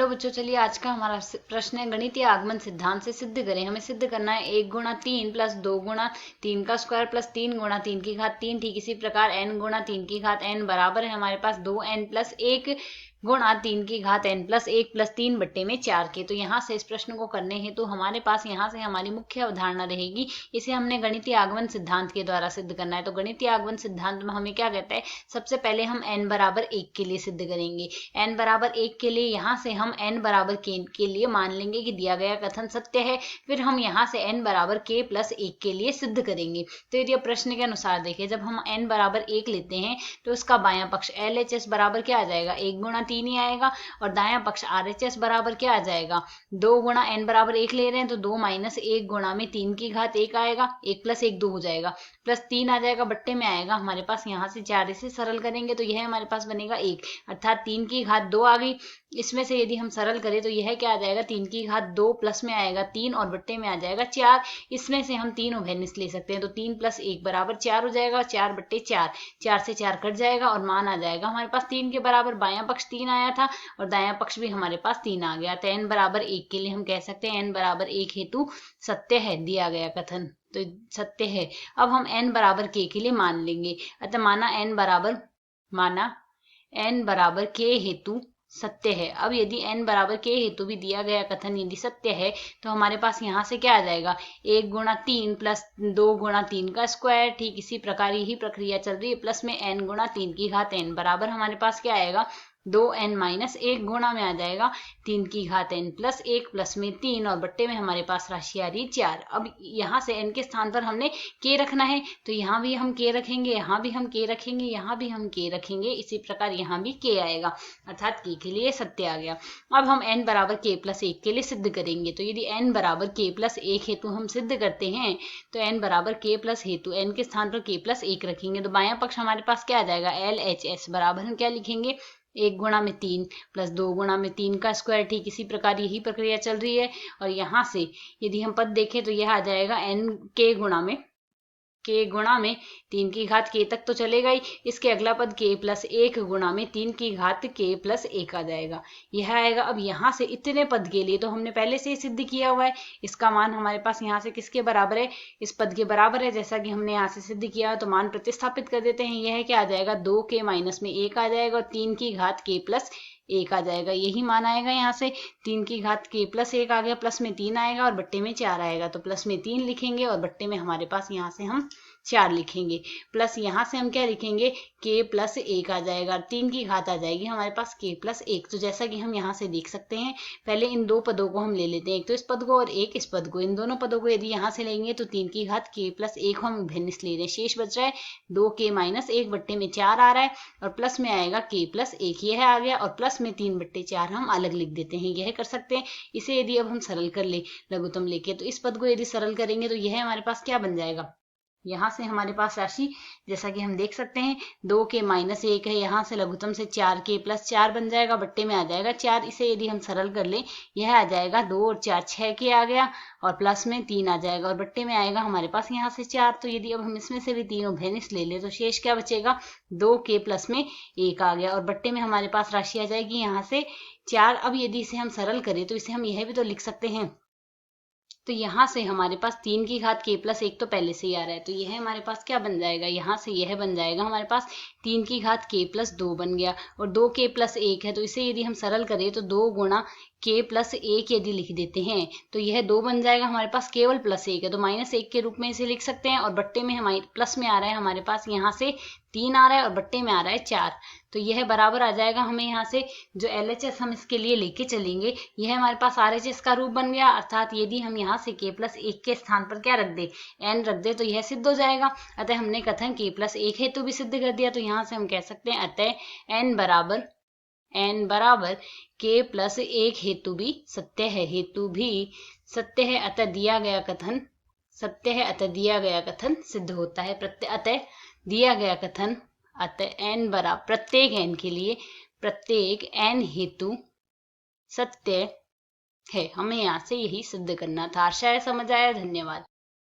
Hello बच्चों, चलिए आज का हमारा प्रश्न है गणितीय आगमन सिद्धांत से सिद्ध करें। हमें सिद्ध करना है 1 गुणा 3 प्लस 2 गुणा 3 का स्क्वायर प्लस 3 गुणा 3 की घात 3। ठीक इसी प्रकार n गुणा 3 की घात n बराबर है हमारे पास 2n प्लस 1 गुणा 3 की घात n प्लस 1 प्लस 3 बट्टे में 4 के। तो यहाँ से इस प्रश्न को करने हैं तो हमारे पास यहाँ से हमारी मुख्य अवधारणा रहेगी, इसे हमने गणितीय आगमन सिद्धांत के द्वारा सिद्ध करना है। तो गणितीय आगमन सिद्धांत में हमें क्या कहता है, सबसे पहले हम n बराबर 1 के लिए सिद्ध करेंगे। n बराबर 1 के लिए यहाँ से हम n बराबर के लिए मान लेंगे कि दिया गया कथन सत्य है। फिर हम यहाँ से n बराबर k प्लस 1 के लिए सिद्ध करेंगे। तो यदि प्रश्न के अनुसार देखें, जब हम n बराबर 1 लेते हैं तो उसका बायां पक्ष LHS बराबर क्या आ जाएगा, 1 गुणा 3 ही आएगा। और दायां पक्ष RHS बराबर क्या आ जाएगा, 2 गुणा n बराबर 1 ले रहे हैं तो 2 माइनस 1 गुणा में 3 की घात 1 आएगा, 1 प्लस 1 2 हो जाएगा, प्लस 3 आ जाएगा, बट्टे में आएगा हमारे पास यहाँ से 4। इसे सरल करेंगे तो यह हमारे पास बनेगा 1, अर्थात 3 की घात 2 आ गई। इसमें से यदि हम सरल करें तो यह क्या आ जाएगा, 3 की घात 2 प्लस में आएगा 3 और बट्टे में आ जाएगा 4। इसमें से हम 3 उभयनिष्ठ ले सकते हैं तो 3 प्लस 1 बराबर 4 हो जाएगा, 4 बट्टे 4, 4 से 4 कट जाएगा और मान आ जाएगा हमारे पास 3 के बराबर। बायां पक्ष 3 आया था और दायां पक्ष भी हमारे पास 3 आ गया। तो n बराबर 1 के लिए हम कह सकते हैं n बराबर 1 हेतु सत्य है दिया गया कथन, तो सत्य है। अब हम n बराबर k के लिए मान लेंगे। अतः माना n बराबर k हेतु सत्य है। अब यदि n बराबर k हेतु भी दिया गया कथन यदि सत्य है तो हमारे पास यहाँ से क्या आ जाएगा, 1 गुणा 3 प्लस 2 गुणा 3 का स्क्वायर। ठीक इसी प्रकार यही प्रक्रिया चल रही है, प्लस में n गुणा 3 की घात n बराबर हमारे पास क्या आएगा, 2n माइनस 1 गुणा में आ जाएगा 3 की घात n प्लस 1 प्लस में 3 और बट्टे में हमारे पास राशि आ रही 4। अब यहाँ से n के स्थान पर हमने k रखना है तो यहाँ भी हम k रखेंगे, यहाँ भी हम k रखेंगे, यहाँ भी हम k रखेंगे। इसी प्रकार यहाँ भी k आएगा, अर्थात k के लिए सत्य आ गया। अब हम n बराबर k प्लस 1 के लिए सिद्ध करेंगे। तो यदि n बराबर k प्लस 1 हेतु हम सिद्ध करते हैं तो n बराबर k प्लस हेतु n के स्थान पर k प्लस 1 रखेंगे तो बायां पक्ष हमारे पास क्या आ जाएगा, LHS बराबर हम क्या लिखेंगे, 1 गुणा में 3 प्लस 2 गुणा में 3 का स्क्वायर। ठीक इसी प्रकार यही प्रक्रिया चल रही है। और यहाँ से यदि हम पद देखें तो यह आ जाएगा n k गुणा में 3 की घात k तक तो चलेगा ही, इसके अगला पद k प्लस 1 गुणा में 3 की घात k प्लस 1 आ जाएगा, यह आएगा। अब यहाँ से इतने पद के लिए तो हमने पहले से ही सिद्ध किया हुआ है, इसका मान हमारे पास यहाँ से किसके बराबर है, इस पद के बराबर है। जैसा कि हमने यहाँ से सिद्ध किया तो मान प्रतिस्थापित कर देते हैं, यह क्या आ जाएगा, 2k माइनस में 1 आ जाएगा और 3 की घात k प्लस 1 आ जाएगा, यही मान आएगा। यहाँ से 3 की घात k प्लस 1 आ गया, प्लस में 3 आएगा और बट्टे में 4 आएगा तो प्लस में 3 लिखेंगे और बट्टे में हमारे पास यहाँ से हम 4 लिखेंगे, प्लस यहाँ से हम क्या लिखेंगे, k प्लस 1 आ जाएगा, 3 की घात आ जाएगी हमारे पास k प्लस 1। तो जैसा कि हम यहाँ से देख सकते हैं, पहले इन दो पदों को हम ले लेते हैं, एक तो इस पद को और एक इस पद को। इन दोनों पदों को यदि यहाँ से लेंगे तो 3 की घात k प्लस 1 हम उभयनिष्ठ ले रहे हैं, शेष बच रहा है 2k माइनस 1 बट्टे में 4 आ रहा है और प्लस में आएगा k प्लस 1, यह आ गया, और प्लस में 3 बट्टे 4 हम अलग लिख देते हैं, यह कर सकते हैं। इसे यदि अब हम सरल कर ले लघुत्तम लेके तो इस पद को यदि सरल करेंगे तो यह हमारे पास क्या बन जाएगा, यहाँ से हमारे पास राशि जैसा कि हम देख सकते हैं 2k माइनस 1 है, यहाँ से लघुत्तम से 4k प्लस 4 बन जाएगा, बट्टे में आ जाएगा 4। इसे यदि हम सरल कर ले यह आ जाएगा 2 और 4 6k आ गया और प्लस में 3 आ जाएगा और बट्टे में आएगा हमारे पास यहाँ से 4। तो यदि अब हम इसमें से भी 3 उभयनिष्ठ ले ले तो शेष क्या बचेगा, 2k प्लस में 1 आ गया और बट्टे में हमारे पास राशि आ जाएगी यहाँ से 4। अब यदि इसे हम सरल करें तो इसे हम यह भी तो लिख सकते हैं, तो यहाँ से हमारे पास 3 की घात k प्लस 1 तो पहले से ही आ रहा है, तो यह हमारे पास क्या बन जाएगा, यहाँ से यह बन जाएगा हमारे पास 3 की घात k प्लस 2 बन गया और 2k प्लस 1 है तो इसे यदि हम सरल करें तो 2 गुणा k प्लस 1 यदि लिख देते हैं तो यह 2 बन जाएगा हमारे पास, केवल प्लस 1 है तो माइनस 1 के रूप में इसे लिख सकते हैं। और बट्टे में हमारे प्लस में आ रहा है हमारे पास यहाँ से 3 आ रहा है और बट्टे में आ रहा है 4, तो यह बराबर आ जाएगा हमें यहाँ से जो LHS हम इसके लिए लेके चलेंगे यह हमारे पास RHS का रूप बन गया। अर्थात यदि हम यहाँ से k प्लस 1 के स्थान पर क्या रख दे, n रख दे तो यह सिद्ध हो जाएगा। अतः हमने कथन k प्लस 1 हेतु भी सिद्ध कर दिया, तो यहाँ से हम कह सकते हैं अतः n बराबर k प्लस 1 हेतु भी सत्य है, हेतु भी सत्य है। अतः दिया गया कथन सत्य है, अतः दिया गया कथन सिद्ध होता है। अतः दिया गया कथन n बराबर प्रत्येक n के लिए प्रत्येक n हेतु सत्य है। हमें यहाँ से यही सिद्ध करना था। आशा है समझ आया। धन्यवाद।